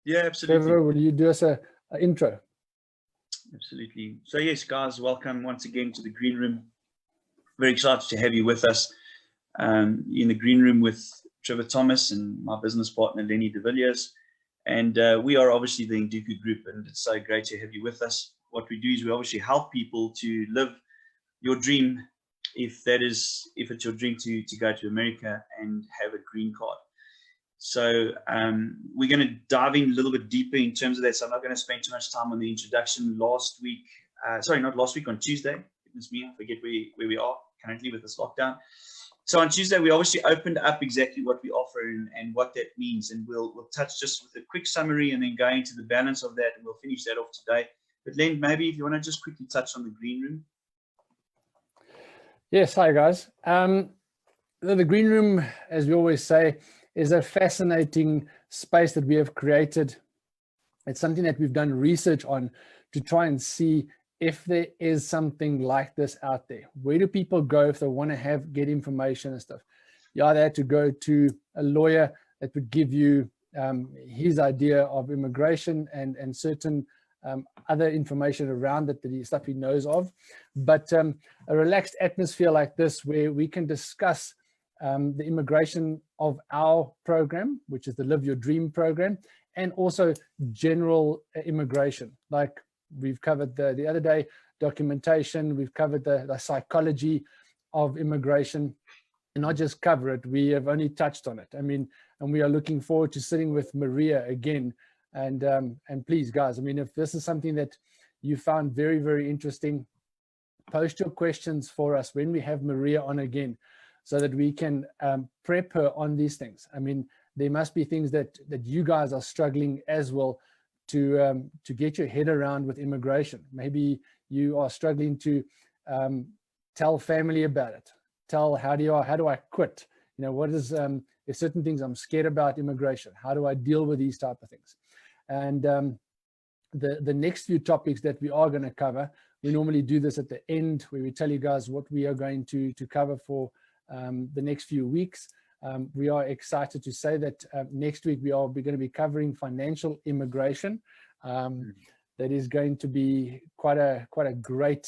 Yeah, absolutely. Trevor, will you do us a intro? Absolutely. So yes, guys, welcome once again to the Green Room. Very excited to have you with us in the Green Room with Trevor Thomas and my business partner, Lenny de Villiers. And we are obviously the Induku Group, and it's so great to have you with us. What we do is we obviously help people to live your dream, if it's your dream to go to America and have a green card. So we're going to dive in a little bit deeper in terms of that. So I'm not going to spend too much time on the introduction. On Tuesday. Goodness me, I forget where we are currently with this lockdown. So on Tuesday, we obviously opened up exactly what we offer and what that means. And we'll touch just with a quick summary and then go into the balance of that. And we'll finish that off today. But Len, maybe if you want to just quickly touch on the Green Room. Yes, hi guys. The Green Room, as we always say, is a fascinating space that we have created. It's something that we've done research on to try and see if there is something like this out there. Where do people go if they want to get information and stuff? You either had to go to a lawyer that would give you his idea of immigration and certain other information around it, the stuff he knows of. But a relaxed atmosphere like this where we can discuss the immigration of our program, which is the Live Your Dream program, and also general immigration. Like we've covered the other day, documentation, we've covered the psychology of immigration, and not just cover it, we have only touched on it. I mean, and we are looking forward to sitting with Maria again. And please, guys, I mean, if this is something that you found very, very interesting, post your questions for us when we have Maria on again, so that we can prep her on these things. I mean, there must be things that you guys are struggling as well to get your head around with immigration. Maybe you are struggling to tell family about it. Tell how do I quit? You know, what is there's certain things I'm scared about immigration. How do I deal with these type of things? And the next few topics that we are going to cover, we normally do this at the end where we tell you guys what we are going to cover for the next few weeks. We are excited to say that next week we're going to be covering financial immigration. That is going to be quite a great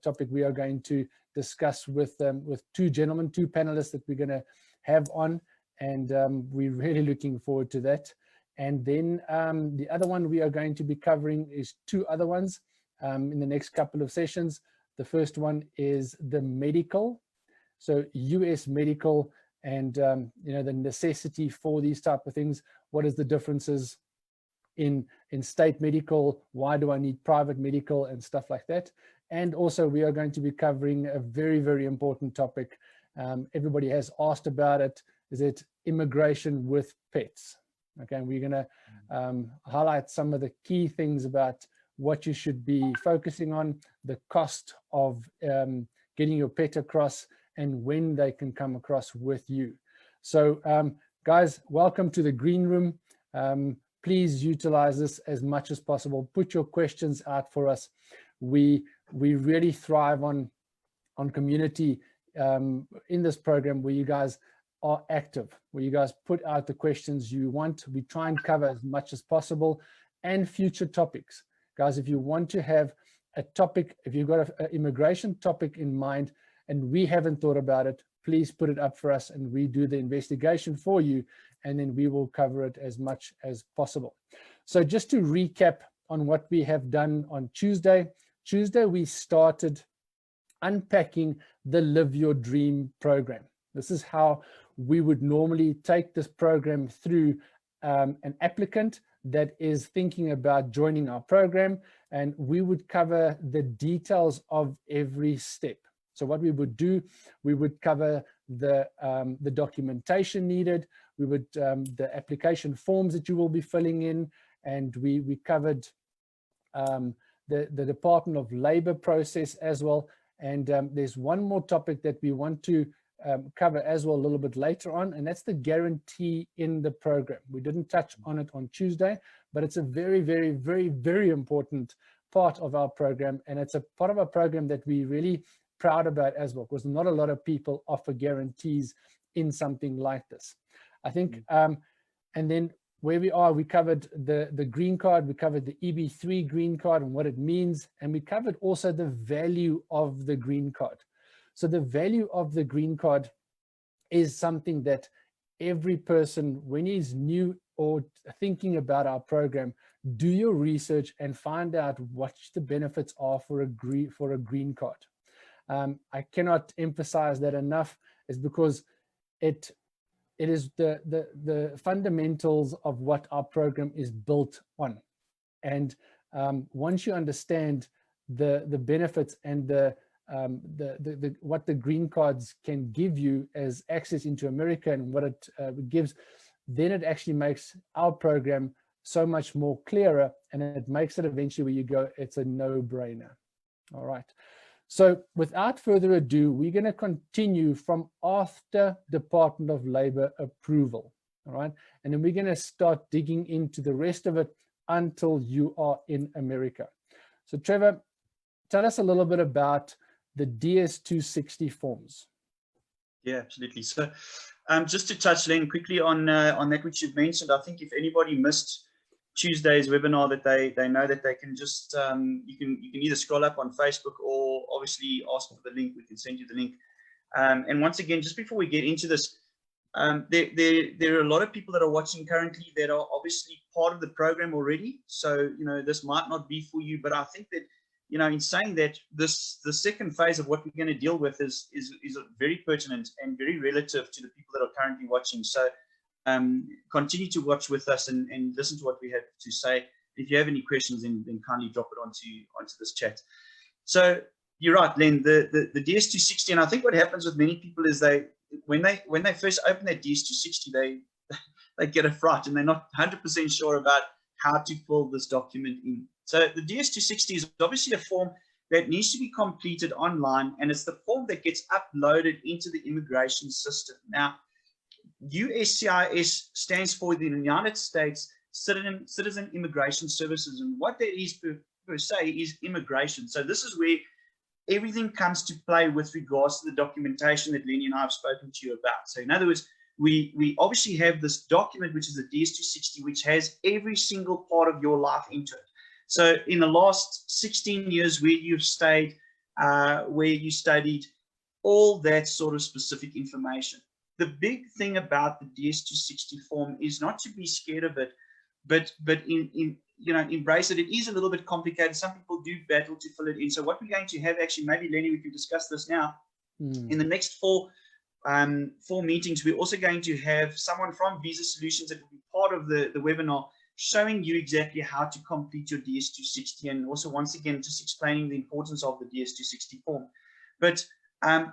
topic we are going to discuss with two panelists that we're going to have on, and we're really looking forward to that. And then the other one we are going to be covering is two other ones in the next couple of sessions. The first one is the medical. So US medical and, you know, the necessity for these type of things. What is the differences in state medical? Why do I need private medical and stuff like that? And also we are going to be covering a very, very important topic. Everybody has asked about it. Is it immigration with pets? Okay, and we're going to highlight some of the key things about what you should be focusing on, the cost of getting your pet across, and when they can come across with you. So guys, welcome to the Green Room. Please utilize this as much as possible. Put your questions out for us. We really thrive on community in this program where you guys are active, where you guys put out the questions you want. We try and cover as much as possible, and future topics. Guys, if you want to have a topic, if you've got an immigration topic in mind and we haven't thought about it, please put it up for us and we do the investigation for you, and then we will cover it as much as possible. So just to recap on what we have done on Tuesday. Tuesday, we started unpacking the Live Your Dream program. This is how we would normally take this program through an applicant that is thinking about joining our program, and we would cover the details of every step. So what we would do, we would cover the documentation needed, we would the application forms that you will be filling in, and we covered the Department of Labor process as well. And there's one more topic that we want to cover as well a little bit later on, and that's the guarantee in the program. We didn't touch on it on Tuesday, but it's a very, very, very, very important part of our program, and it's a part of our program that we really proud about as well, because not a lot of people offer guarantees in something like this. I think, and then where we are, we covered the green card, we covered the EB3 green card and what it means, and we covered also the value of the green card. So the value of the green card is something that every person, when he's new or thinking about our program, do your research and find out what the benefits are for a green card. I cannot emphasize that enough, is because it is the fundamentals of what our program is built on. And once you understand the benefits and what the green cards can give you as access into America and what it gives, then it actually makes our program so much more clearer, and it makes it eventually where you go, it's a no-brainer. All right. So without further ado, we're going to continue from after Department of Labor approval. All right. And then we're going to start digging into the rest of it until you are in America. So Trevor, tell us a little bit about the DS-260 forms. Yeah, absolutely. So just to touch, Len, quickly on that which you've mentioned, I think if anybody missed Tuesday's webinar, that they know that they can just you can either scroll up on Facebook or obviously ask for the link. We can send you the link. And once again, just before we get into this, there are a lot of people that are watching currently that are obviously part of the program already. So this might not be for you, but I think that in saying that, the second phase of what we're going to deal with is very pertinent and very relative to the people that are currently watching. So continue to watch with us and listen to what we have to say. If you have any questions, then kindly drop it onto this chat. So you're right, Len, the DS-260, and I think what happens with many people is when they first open that DS-260, they get a fright and they're not 100% sure about how to fill this document in. So the DS-260 is obviously a form that needs to be completed online, and it's the form that gets uploaded into the immigration system. Now, USCIS stands for the United States Citizen Immigration Services, and what that is per se is immigration. So this is where everything comes to play with regards to the documentation that Lenny and I have spoken to you about. So in other words, we obviously have this document, which is the DS-260, which has every single part of your life into it. So in the last 16 years where you've stayed, where you studied, all that sort of specific information. The big thing about the DS-260 form is not to be scared of it, but embrace it. It is a little bit complicated. Some people do battle to fill it in. So what we're going to have, actually, maybe Lenny, we can discuss this now. In the next four meetings, we're also going to have someone from Visa Solutions that will be part of the webinar, showing you exactly how to complete your DS-260, and also once again just explaining the importance of the DS-260 form. But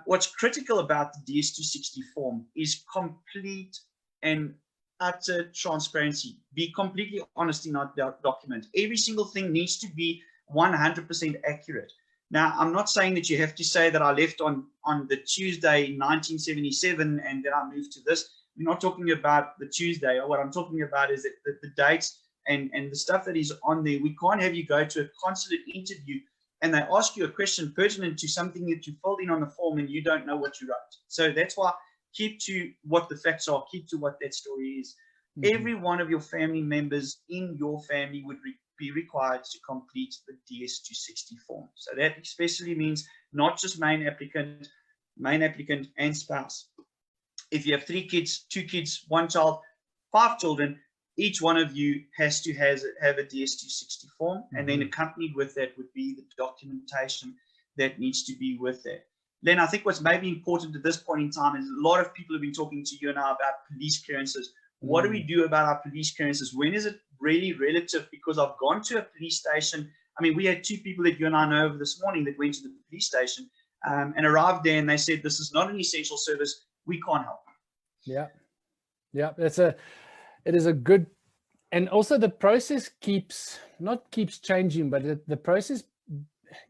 what's critical about the DS-260 form is complete and utter transparency. Be completely honest in our document. Every single thing needs to be 100% accurate. Now, I'm not saying that you have to say that I left on the Tuesday 1977 and then I moved to this. We're not talking about the Tuesday. What I'm talking about is that the dates and the stuff that is on there. We can't have you go to a consulate interview and they ask you a question pertinent to something that you filled in on the form and you don't know what you wrote. So that's why keep to what the facts are, keep to what that story is. Every one of your family members in your family would be required to complete the DS-260 form. So that especially means not just main applicant and spouse. If you have 3 kids, 2 kids, 1 child, 5 children, each one of you has to have a DS-260 form, and then accompanied with that would be the documentation that needs to be with that. Len, I think what's maybe important at this point in time is a lot of people have been talking to you and I about police clearances. What do we do about our police clearances? When is it really relative? Because I've gone to a police station. I mean, we had 2 people that you and I know over this morning that went to the police station and arrived there, and they said, this is not an essential service. We can't help. Yeah. It is a good, and also the process keeps changing, but the process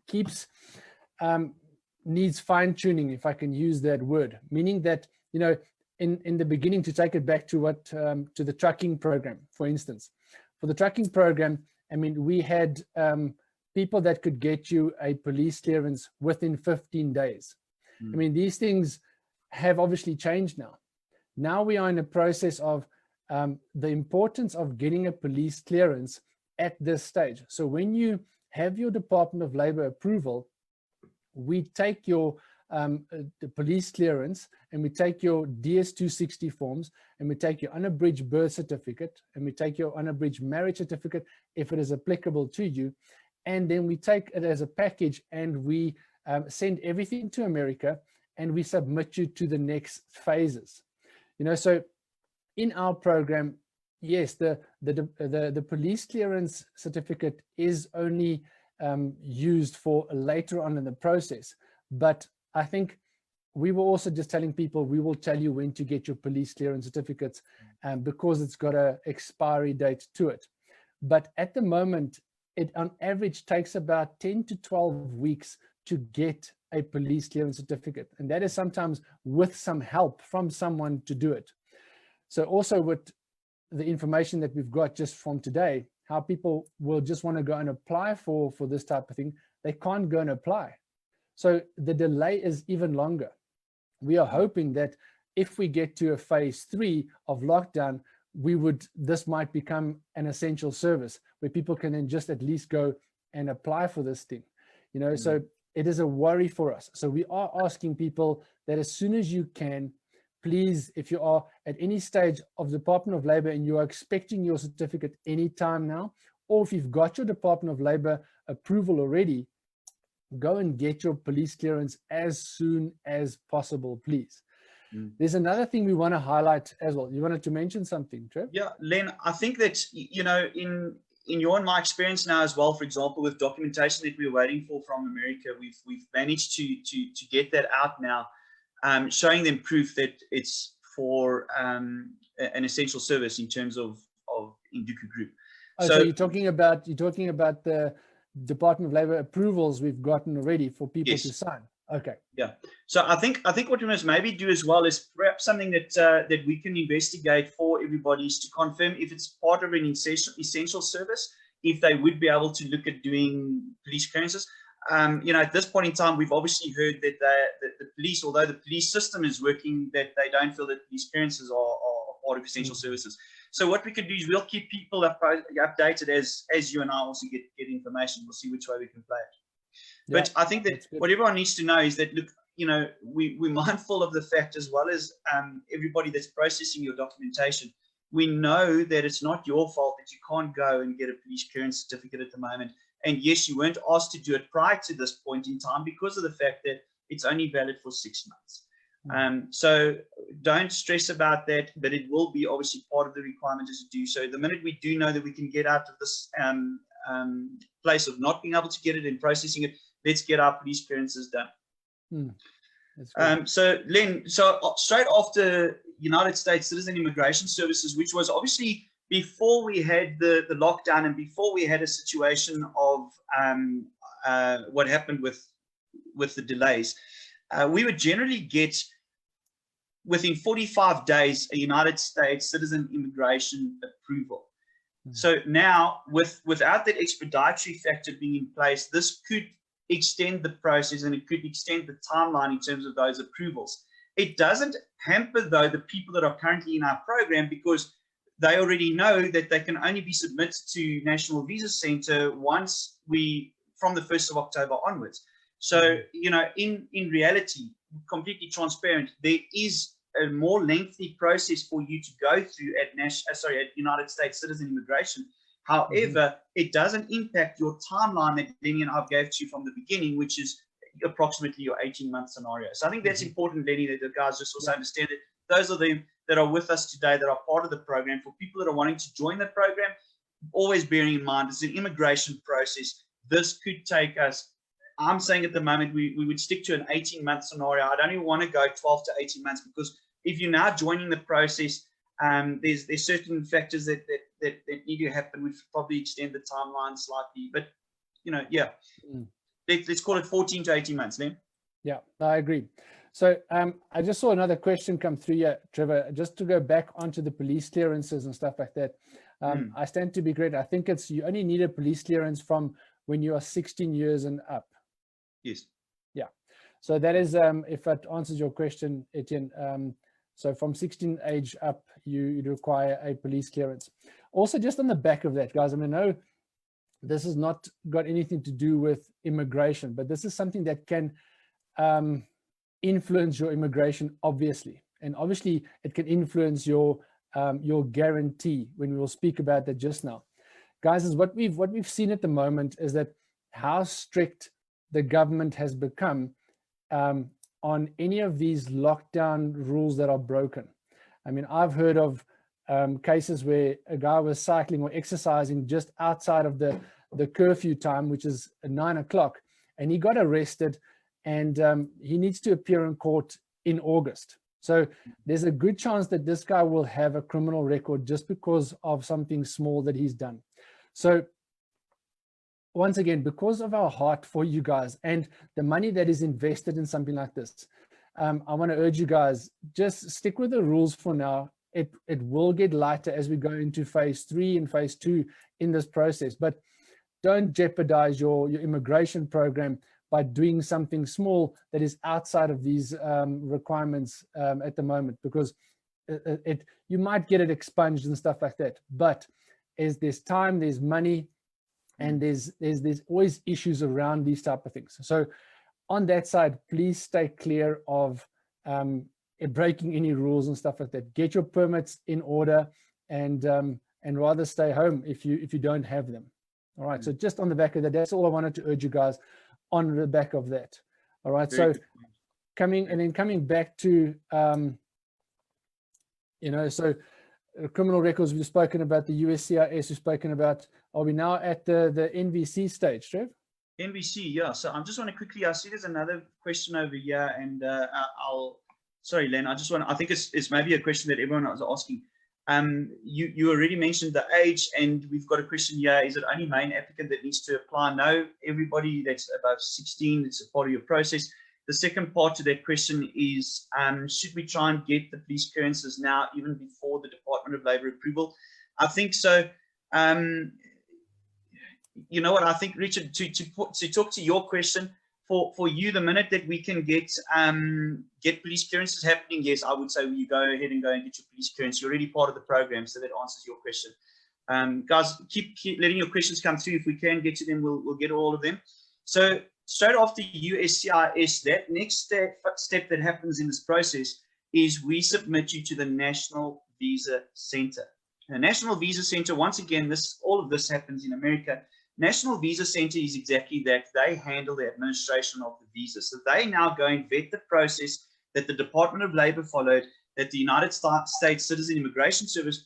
keeps needs fine tuning, if I can use that word, meaning that, in the beginning, to take it back to what, to the trucking program, for instance, for the trucking program, I mean, we had people that could get you a police clearance within 15 days. I mean, these things have obviously changed now. Now we are in a process of the importance of getting a police clearance at this stage. So when you have your Department of Labor approval, we take your the police clearance, and we take your DS-260 forms, and we take your unabridged birth certificate, and we take your unabridged marriage certificate if it is applicable to you, and then we take it as a package, and we send everything to America, and we submit you to the next phases. So in our program, yes, the police clearance certificate is only used for later on in the process, but I think we were also just telling people, we will tell you when to get your police clearance certificates, because it's got an expiry date to it. But at the moment, it on average takes about 10 to 12 weeks to get a police clearance certificate. And that is sometimes with some help from someone to do it. So also with the information that we've got just from today, how people will just want to go and apply for this type of thing, they can't go and apply. So the delay is even longer. We are hoping that if we get to a phase 3 of lockdown, this might become an essential service where people can then just at least go and apply for this thing. So it is a worry for us. So we are asking people that as soon as you can, please, if you are at any stage of the Department of Labor and you are expecting your certificate anytime now, or if you've got your Department of Labor approval already, go and get your police clearance as soon as possible, please. There's another thing we want to highlight as well. You wanted to mention something, Trev? Yeah, Len, I think that, in your and my experience now as well, for example, with documentation that we're waiting for from America, we've managed to get that out now, showing them proof that it's for an essential service in terms of Induku Group. Oh, so you're talking about the Department of Labor approvals we've gotten already for people to sign. Okay. Yeah. So I think what we must maybe do as well is perhaps something that we can investigate for everybody is to confirm if it's part of an essential service, if they would be able to look at doing police clearances. At this point in time, we've obviously heard that the police, although the police system is working, that they don't feel that police clearances are part of essential services. So what we could do is we'll keep people updated as you and I also get information. We'll see which way we can play it. Yeah, but I think that what everyone needs to know is that, look, we're mindful of the fact, as well as everybody that's processing your documentation, we know that it's not your fault that you can't go and get a police clearance certificate at the moment. And yes, you weren't asked to do it prior to this point in time because of the fact that it's only valid for 6 months. So don't stress about that, but it will be obviously part of the requirement is to do so. The minute we do know that we can get out of this place of not being able to get it and processing it, let's get our police clearances done. So Len, straight after United States Citizen Immigration Services, which was obviously before we had the lockdown and before we had a situation of what happened with the delays, we would generally get within 45 days a United States Citizen Immigration approval. So now, without that expeditory factor being in place, this could extend the process and it could extend the timeline in terms of those approvals. It doesn't hamper, though, the people that are currently in our program, because they already know that they can only be submitted to National Visa Center from the 1st of October onwards. So, in reality, completely transparent, there is a more lengthy process for you to go through at United States Citizen Immigration. However, it doesn't impact your timeline that Lenny and I gave to you from the beginning, which is approximately your 18-month scenario. So I think that's important, Lenny, that the guys just also understand it. Those are them that are with us today that are part of the program. For people that are wanting to join the program, always bearing in mind it's an immigration process. This could take us, I'm saying at the moment, we would stick to an 18-month scenario. I don't even want to go 12 to 18 months, because if you're now joining the process, there's certain factors that need to happen, which probably extend the timeline slightly. But, let's call it 14 to 18 months then. Yeah, I agree. So I just saw another question come through here, Trevor, just to go back onto the police clearances and stuff like that. I stand to be correct. I think you only need a police clearance from when you are 16 years and up. Yes. Yeah. So that is, if that answers your question, Etienne. So from 16 age up, you require a police clearance. Also, just on the back of that, guys, I mean, I know this has not got anything to do with immigration, but this is something that can influence your immigration, obviously. And obviously, it can influence your guarantee, when we will speak about that just now. Guys, is what we've seen at the moment is that how strict the government has become on any of these lockdown rules that are broken. I mean, I've heard of cases where a guy was cycling or exercising just outside of the curfew time, which is 9 o'clock, and he got arrested, and he needs to appear in court in August. So there's a good chance that this guy will have a criminal record just because of something small that he's done. So once again, because of our heart for you guys and the money that is invested in something like this, I want to urge you guys, just stick with the rules for now. It will get lighter as we go into phase 3 and phase 2 in this process, but don't jeopardize your immigration program by doing something small that is outside of these requirements at the moment, because you might get it expunged and stuff like that. But as there's time, there's money, and there's always issues around these type of things. So on that side, please stay clear of breaking any rules and stuff like that. Get your permits in order, and rather stay home if you don't have them. All right. So just on the back of that, that's all I wanted to urge you guys on the back of that. All right. So coming back to so criminal records, we've spoken about the USCIS, we've spoken about. Are we now at the NVC stage, Trev? NVC, yeah. So I just want to quickly, I see there's another question over here, and sorry, Len, I think it's maybe a question that everyone was asking. You already mentioned the age, and we've got a question here. Is it only main applicant that needs to apply? No, everybody that's above 16, it's a part of your process. The second part to that question is, should we try and get the police clearances now, even before the Department of Labor approval? I think so. You know what, I think, Richard, to talk to your question, for you, the minute that we can get police clearances happening, yes, I would say you go ahead and get your police clearance. You're already part of the program, so that answers your question. Guys, keep letting your questions come through. If we can get to them, we'll get all of them. So straight after USCIS, that next step that happens in this process is we submit you to the National Visa Center. The National Visa Center, once again, all of this happens in America. National Visa Center is exactly that. They handle the administration of the visa. So they now go and vet the process that the Department of Labor followed, that the United States Citizen Immigration Service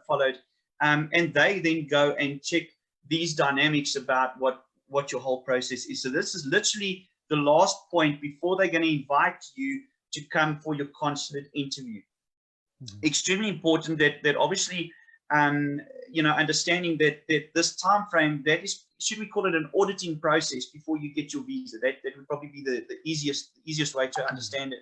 followed, and they then go and check these dynamics about what your whole process is. So this is literally the last point before they're going to invite you to come for your consulate interview. Mm-hmm. Extremely important that obviously, understanding that this time frame, that is, should we call it an auditing process before you get your visa? That would probably be the easiest way to understand it.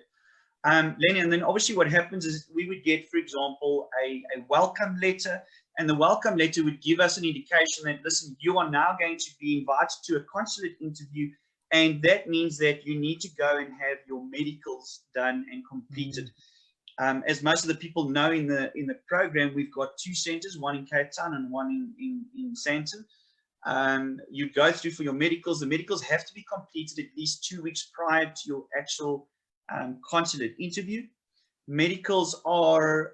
Lenny, and then obviously what happens is we would get, for example, a welcome letter, and the welcome letter would give us an indication that, listen, you are now going to be invited to a consulate interview, and that means that you need to go and have your medicals done and completed. Mm-hmm. As most of the people know in the program, we've got 2 centers, one in Cape Town and one in Sandton. You go through for your medicals. The medicals have to be completed at least 2 weeks prior to your actual consulate interview. Medicals are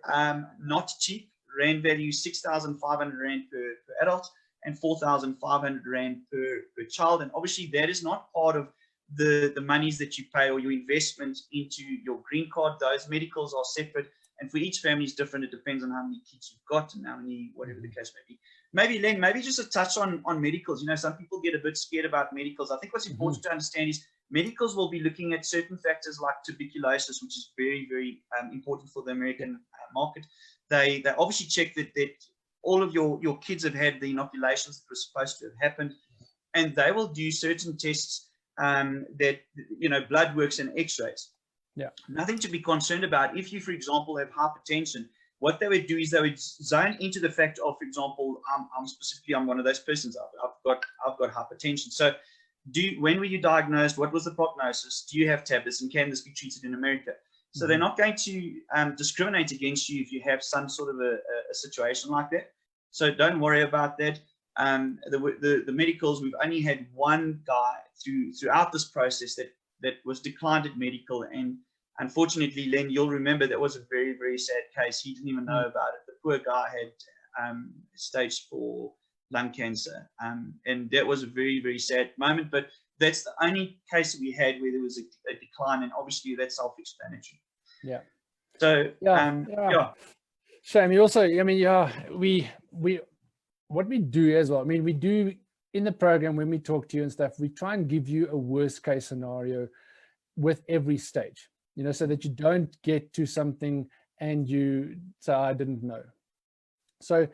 not cheap. Rand value 6,500 Rand per adult and 4,500 Rand per child. And obviously that is not part of the monies that you pay or your investment into your green card. Those medicals are separate, and for each family is different. It depends on how many kids you've got and how many, whatever the case may be. Maybe, Len, maybe just a touch on medicals. Some people get a bit scared about medicals. I think what's important to understand is medicals will be looking at certain factors like tuberculosis, which is very, very important for the American market. They obviously check that all of your kids have had the inoculations that were supposed to have happened, and they will do certain tests that, blood works and x-rays. Yeah. Nothing to be concerned about. If you, for example, have hypertension, what they would do is they would zone into the fact of, for example, I'm one of those persons. I've got hypertension. So when were you diagnosed? What was the prognosis? Do you have tablets? And can this be treated in America? So they're not going to discriminate against you if you have some sort of a situation like that. So don't worry about that. The medicals, we've only had one guy throughout this process that was declined at medical, and unfortunately, Len, you'll remember that was a very, very sad case. He didn't even know about it. The poor guy had stage 4 lung cancer, and that was a very, very sad moment. But that's the only case that we had where there was a decline, and obviously that's self-explanatory. Yeah. So yeah. Shame. You also, I mean, we what we do as well. I mean, we do in the program when we talk to you and stuff. We try and give you a worst case scenario with every stage, so that you don't get to something and you say, I didn't know. So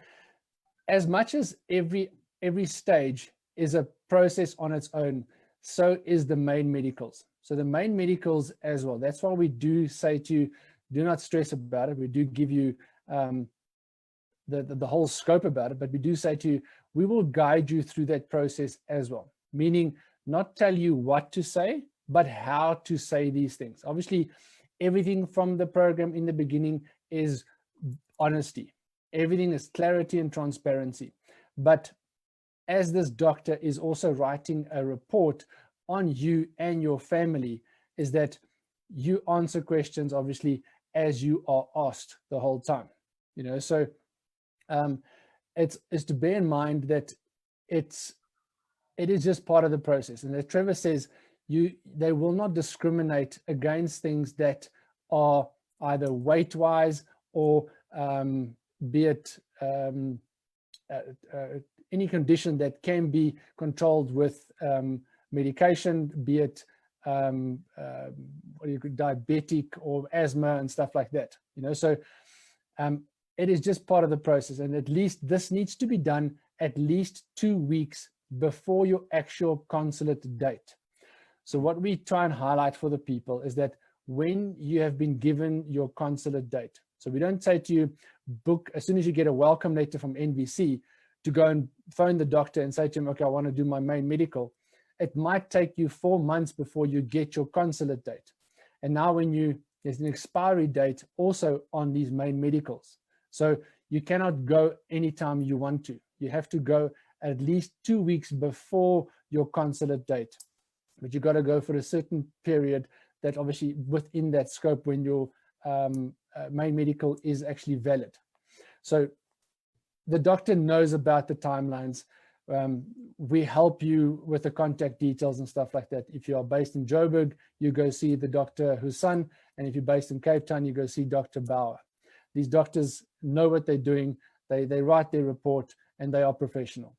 as much as every stage is a process on its own, so is the main medicals. So the main medicals as well. That's why we do say to you, do not stress about it. We do give you the whole scope about it, but we do say to you, we will guide you through that process as well. Meaning not tell you what to say, but how to say these things. Obviously, everything from the program in the beginning is honesty. Everything is clarity and transparency. But as this doctor is also writing a report on you and your family, is that you answer questions, obviously, as you are asked the whole time. So it's to bear in mind that it is just part of the process. And as Trevor says, they will not discriminate against things that are either weight-wise or be it any condition that can be controlled with medication, be it diabetic or asthma and stuff like that. So it is just part of the process, and at least this needs to be done at least 2 weeks before your actual consulate date. So what we try and highlight for the people is that when you have been given your consulate date, so we don't say to you, book as soon as you get a welcome letter from NVC to go and phone the doctor and say to him, okay, I want to do my main medical. It might take you 4 months before you get your consulate date. And now there's an expiry date also on these main medicals. So you cannot go anytime you want to. You have to go at least 2 weeks before your consulate date. But you've got to go for a certain period that obviously within that scope when your main medical is actually valid. So the doctor knows about the timelines. We help you with the contact details and stuff like that. If you are based in Joburg, you go see the Dr. Hussan, and if you're based in Cape Town, you go see Dr. Bauer. These doctors know what they're doing. They write their report, and they are professional.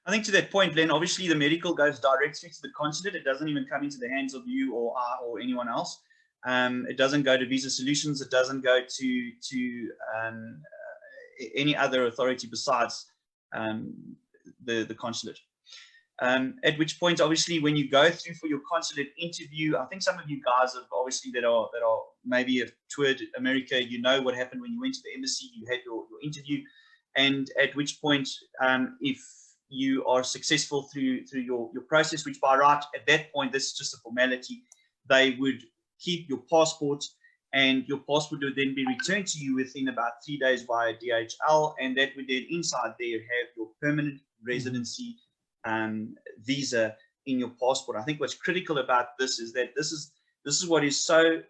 I think to that point, Len, obviously the medical goes directly to the consulate. It doesn't even come into the hands of you or I or anyone else. It doesn't go to Visa Solutions. It doesn't go to any other authority besides the consulate. At which point, obviously, when you go through for your consulate interview, I think some of you guys have obviously that are maybe have toured America. You know what happened when you went to the embassy. You had your interview, and at which point, if you are successful through your process, which by right at that point, this is just a formality, they would keep your passport, and your passport would then be returned to you within about 3 days via DHL, and that would then inside there have your permanent residency visa in your passport. I think what's critical about this is that this is what is so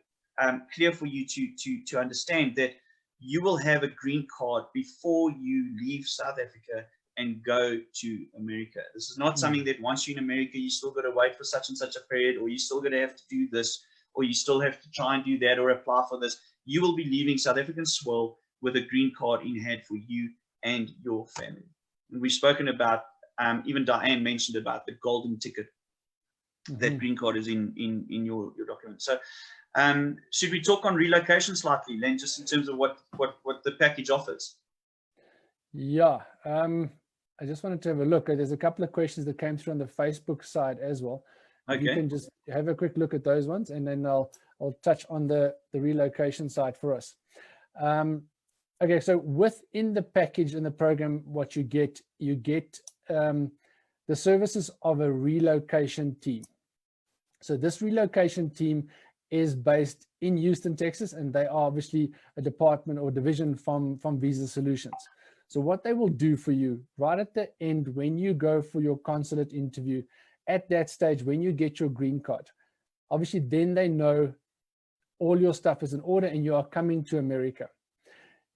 clear for you to understand, that you will have a green card before you leave South Africa and go to America. This is not something that once you're in America, you still got to wait for such and such a period, or you still got to have to do this, or you still have to try and do that or apply for this. You will be leaving South African soil with a green card in hand for you and your family. And we've spoken about, even Diane mentioned about the golden ticket. That green card is in your document. So should we talk on relocation slightly, Len, just in terms of what the package offers? Yeah, I just wanted to have a look. There's a couple of questions that came through on the Facebook side as well. Okay. You can just have a quick look at those ones, and then I'll touch on the relocation side for us. Okay, so within the package in the program, what you get the services of a relocation team. So this relocation team is based in Houston, Texas, and they are obviously a department or division from Visa Solutions. So what they will do for you right at the end, when you go for your consulate interview, at that stage, when you get your green card, obviously then they know all your stuff is in order and you are coming to America.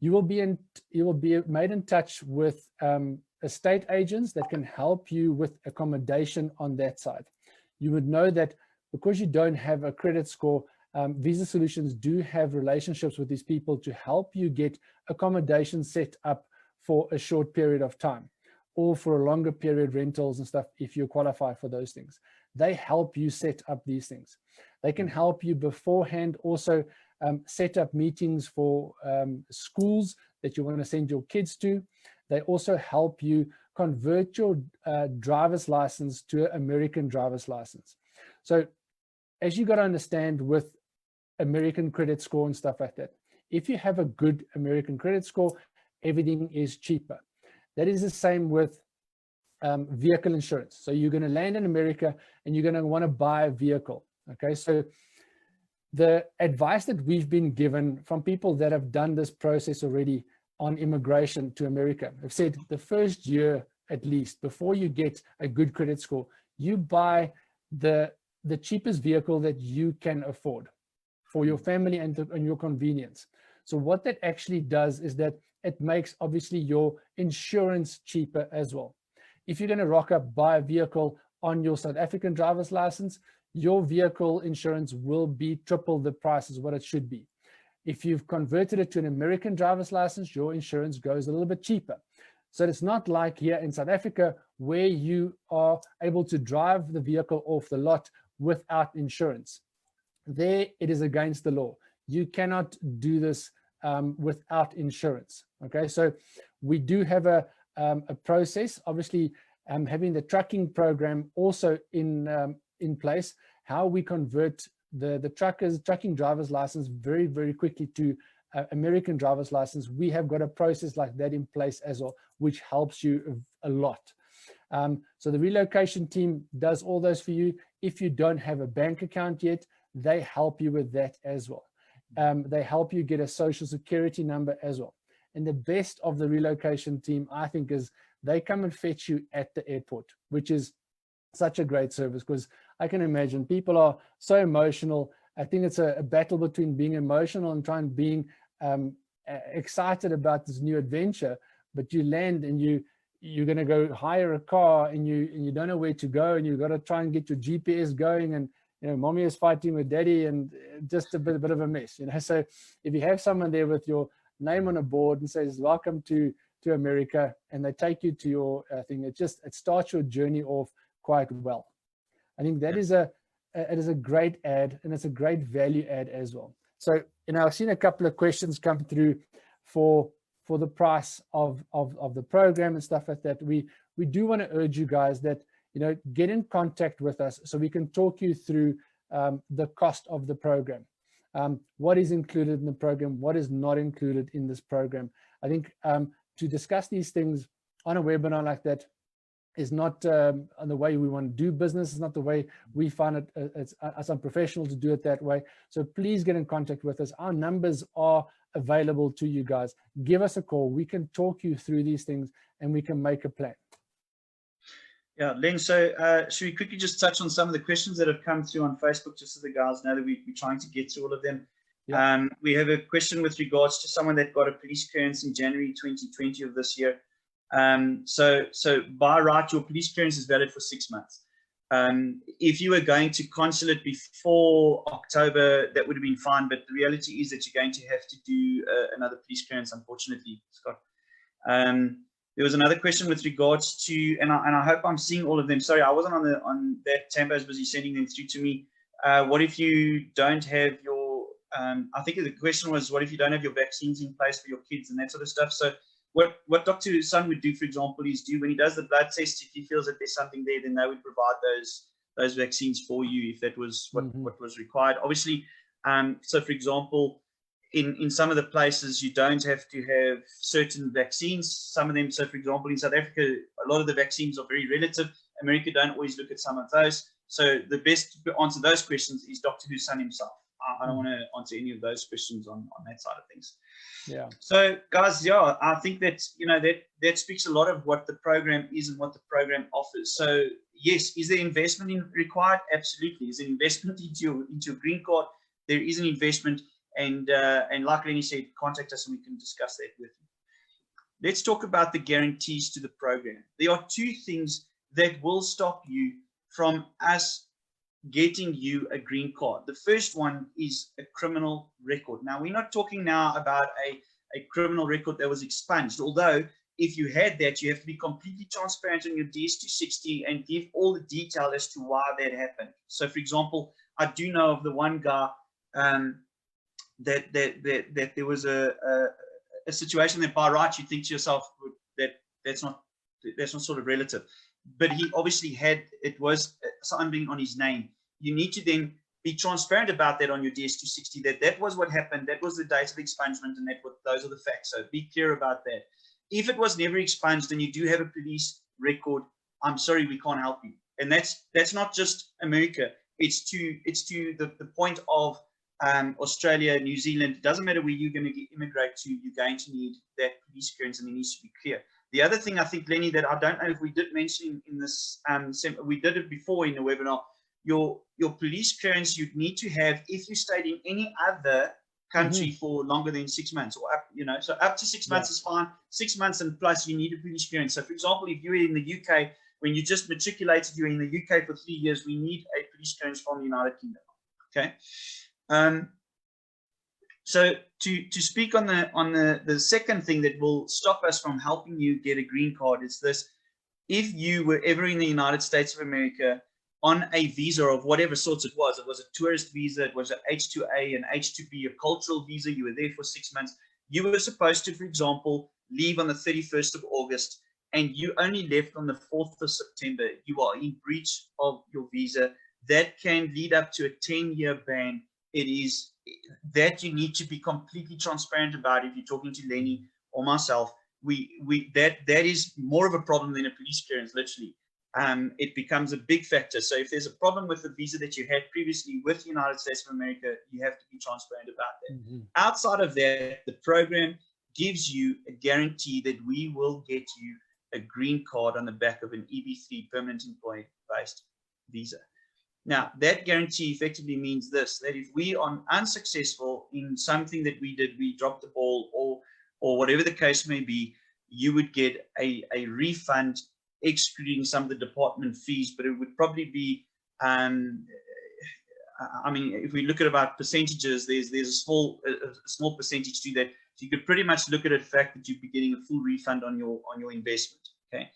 You will be made in touch with estate agents that can help you with accommodation on that side. You would know that because you don't have a credit score, Visa Solutions do have relationships with these people to help you get accommodation set up for a short period of time, or for a longer period rentals and stuff if you qualify for those things. They help you set up these things. They can help you beforehand also set up meetings for schools that you want to send your kids to. They also help you convert your driver's license to an American driver's license. So as you got to understand with American credit score and stuff like that, if you have a good American credit score, everything is cheaper. That is the same with vehicle insurance. So you're going to land in America and you're going to want to buy a vehicle. Okay, so the advice that we've been given from people that have done this process already on immigration to America have said the first year at least, before you get a good credit score, you buy the cheapest vehicle that you can afford for your family and your convenience. So what that actually does is that it makes obviously your insurance cheaper as well. If you're going to rock up, buy a vehicle on your South African driver's license, your vehicle insurance will be triple the price as what it should be. If you've converted it to an American driver's license, your insurance goes a little bit cheaper. So it's not like here in South Africa where you are able to drive the vehicle off the lot without insurance. There it is against the law. You cannot do this without insurance. Okay, so we do have a process, obviously having the trucking program also in place, how we convert the trucking driver's license very, very quickly to American driver's license. We have got a process like that in place as well, which helps you a lot. So the relocation team does all those for you. If you don't have a bank account yet, they help you with that as well. They help you get a social security number as well. And the best of the relocation team, I think, is they come and fetch you at the airport, which is such a great service, because I can imagine people are so emotional. I think it's a battle between being emotional and being excited about this new adventure. But you land and you're going to go hire a car and you don't know where to go, and you've got to try and get your GPS going, and mommy is fighting with daddy, and just a bit of a mess. So if you have someone there with your name on a board and says welcome to America, and they take you to your thing, it starts your journey off quite well. I think that is it is a great ad, and it's a great value add as well. So I've seen a couple of questions come through for the price of the program and stuff like that. We do want to urge you guys that get in contact with us so we can talk you through the cost of the program. What is included in the program, what is not included in this program. I think to discuss these things on a webinar like that is not the way we want to do business. It's not the way we find it as unprofessional to do it that way. So please get in contact with us. Our numbers are available to you guys. Give us a call. We can talk you through these things and we can make a plan. Yeah, Len, so should we quickly just touch on some of the questions that have come through on Facebook, just so the guys know that we're trying to get through all of them. Yeah. We have a question with regards to someone that got a police clearance in January 2020 of this year. So by right, your police clearance is valid for 6 months. If you were going to consulate before October, that would have been fine. But the reality is that you're going to have to do another police clearance, unfortunately, Scott. There was another question with regards to, and I hope I'm seeing all of them. Sorry, I wasn't on that. Tambo's busy sending them through to me. What if you don't have your, I think the question was, what if you don't have your vaccines in place for your kids and that sort of stuff? So what Dr. Sun would do, for example, is when he does the blood test, if he feels that there's something there, then they would provide those vaccines for you if that was what was required. Obviously, so for example, in some of the places, you don't have to have certain vaccines. Some of them, so for example, in South Africa, a lot of the vaccines are very relative. America don't always look at some of those. So the best to answer those questions is Dr. Sun himself. I don't want to answer any of those questions on that side of things. Yeah. So guys, yeah, I think that, that speaks a lot of what the program is and what the program offers. So yes, is there investment required? Absolutely. Is there investment into your green card? There is an investment, and like Lenny said, contact us and we can discuss that with you. Let's talk about the guarantees to the program. There are two things that will stop you from us getting you a green card. The first one is a criminal record. Now, we're not talking now about a criminal record that was expunged, although if you had that, you have to be completely transparent on your DS-260 and give all the detail as to why that happened. So, for example, I do know of the one guy that there was a situation that by right you think to yourself that that's not sort of relative, but he obviously had, it was something on his name. You need to then be transparent about that on your DS-260, that was what happened, that was the date of expungement, and those are the facts. So be clear about that. If it was never expunged and you do have a police record, I'm sorry, we can't help you. And that's not just America. It's to the point of Australia, New Zealand. It doesn't matter where you're going to immigrate to, you're going to need that police clearance, and it needs to be clear. The other thing I think, Lenny, that I don't know if we did mention in this, we did it before in the webinar, your police clearance you'd need to have if you stayed in any other country for longer than 6 months, or up, so up to 6 months is fine. 6 months and plus you need a police clearance. So for example, if you were in the UK, when you just matriculated, you're in the UK for 3 years, we need a police clearance from the United Kingdom. Okay. So to speak on the second thing that will stop us from helping you get a green card is this: if you were ever in the United States of America on a visa of whatever sorts it was a tourist visa, it was an H2A, an H2B, a cultural visa, you were there for 6 months, you were supposed to, for example, leave on the 31st of August, and you only left on the 4th of September, you are in breach of your visa. That can lead up to a 10-year ban. It is that you need to be completely transparent about. If you're talking to Lenny or myself, that is more of a problem than a police clearance, literally. It becomes a big factor. So if there's a problem with the visa that you had previously with the United States of America, you have to be transparent about that. Outside of that, the program gives you a guarantee that we will get you a green card on the back of an EB3 permanent employee based visa. Now, that guarantee effectively means this, that if we are unsuccessful in something that we did, we dropped the ball, or whatever the case may be, you would get a refund, excluding some of the department fees, but it would probably be, I mean, if we look at about percentages, there's a small percentage to that. So you could pretty much look at the fact that you'd be getting a full refund on your investment, okay?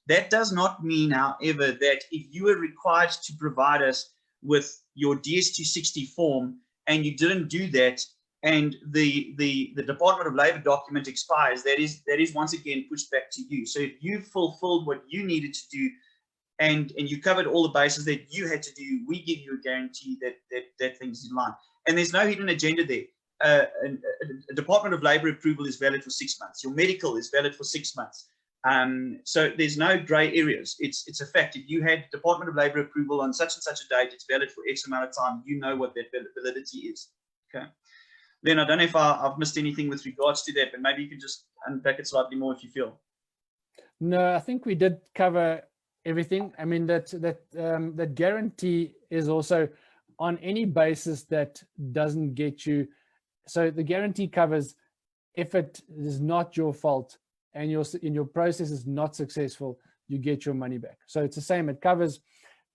That does not mean, however, that if you were required to provide us with your DS-260 form and you didn't do that, and the Department of Labor document expires, that is once again pushed back to you. So if you fulfilled what you needed to do and you covered all the bases that you had to do, we give you a guarantee that things in line. And there's no hidden agenda there. A Department of Labor approval is valid for 6 months. Your medical is valid for 6 months. So there's no gray areas. It's a fact. If you had Department of Labor approval on such and such a date, it's valid for X amount of time. You know what that validity is. Okay. Then I don't know if I've missed anything with regards to that, but maybe you can just unpack it slightly more if you feel. No, I think we did cover everything. I mean, that guarantee is also on any basis that doesn't get you. So the guarantee covers if it is not your fault and your process is not successful, you get your money back. So it's the same. It covers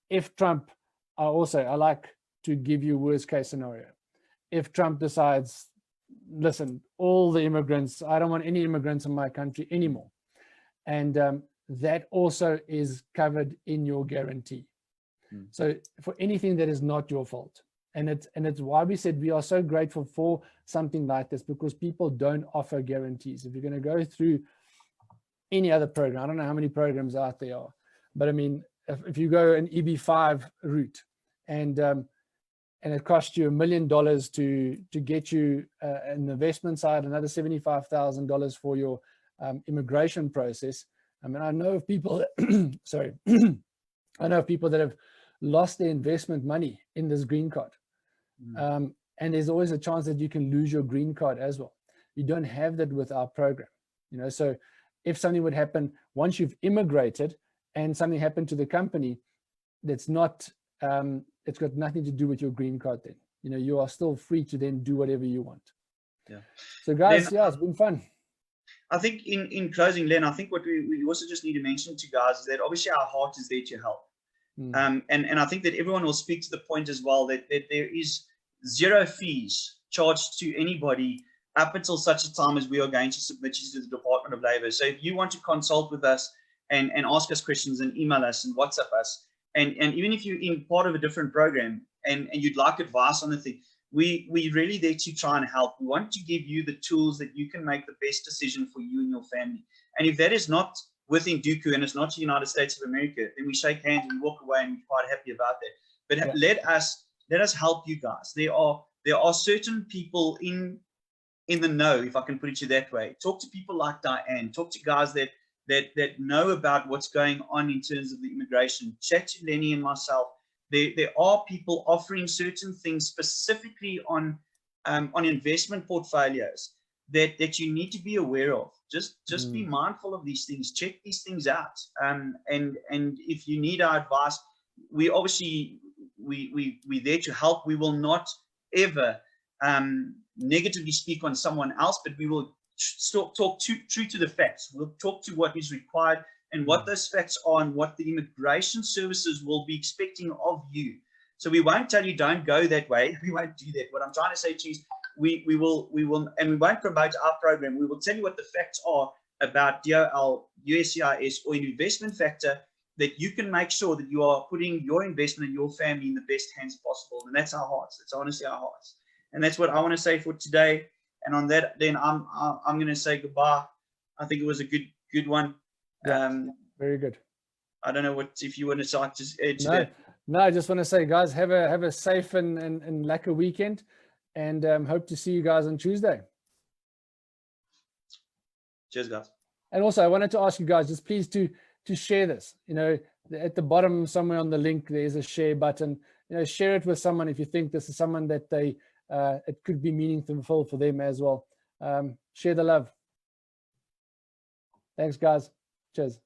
if Trump, I like to give you worst case scenario. If Trump decides, listen, all the immigrants, I don't want any immigrants in my country anymore. And that also is covered in your guarantee. So for anything that is not your fault. And it's why we said we are so grateful for something like this, because people don't offer guarantees. If you're going to go through any other program, I don't know how many programs out there are, but I mean, if you go an EB5 route and it costs you $1 million to get you an investment side, another $75,000 for your immigration process. I mean, I know of people, sorry, I know of people that have lost their investment money in this green card. And there's always a chance that you can lose your green card as well. You don't have that with our program, so if something would happen once you've immigrated and something happened to the company, that's not, it's got nothing to do with your green card then. You are still free to then do whatever you want. Yeah. So guys, Len, it's been fun. I think in closing, Len, I think what we also just need to mention to guys is that obviously our heart is there to help. And I think that everyone will speak to the point as well that there is zero fees charged to anybody up until such a time as we are going to submit you to the Department of Labor. So if you want to consult with us and ask us questions and email us and WhatsApp us, and even if you're in part of a different program and you'd like advice on the thing, we really there to try and help. We want to give you the tools that you can make the best decision for you and your family. And if that is not within Duku and it's not the United States of America, then we shake hands and we walk away and we're quite happy about that. But let us help you guys. There are certain people in the know, if I can put it that way. Talk to people like Diane. Talk to guys that know about what's going on in terms of the immigration. Chat to Lenny and myself. There are people offering certain things specifically on investment portfolios that you need to be aware of. Just be mindful of these things. Check these things out. And if you need our advice, we obviously we're there to help. We will not ever negatively speak on someone else, but we will talk true to the facts. We'll talk to what is required and what those facts are and what the immigration services will be expecting of you. So we won't tell you don't go that way. We won't do that. What I'm trying to say to you is we will, and we won't promote our program. We will tell you what the facts are about DOL, USCIS, or an investment factor that you can make sure that you are putting your investment and your family in the best hands possible. And that's our hearts. That's honestly our hearts. And that's what I want to say for today. And on that, then I'm going to say goodbye. I think it was a good one. Yeah, very good. I don't know if you want to start to add to that. No, I just want to say, guys, have a safe and lekker weekend, and hope to see you guys on Tuesday. Cheers, guys. And also, I wanted to ask you guys, just please to share this. At the bottom somewhere on the link, there's a share button. Share it with someone if you think this is someone that it could be meaningful for them as well. Share the love. Thanks, guys. Cheers.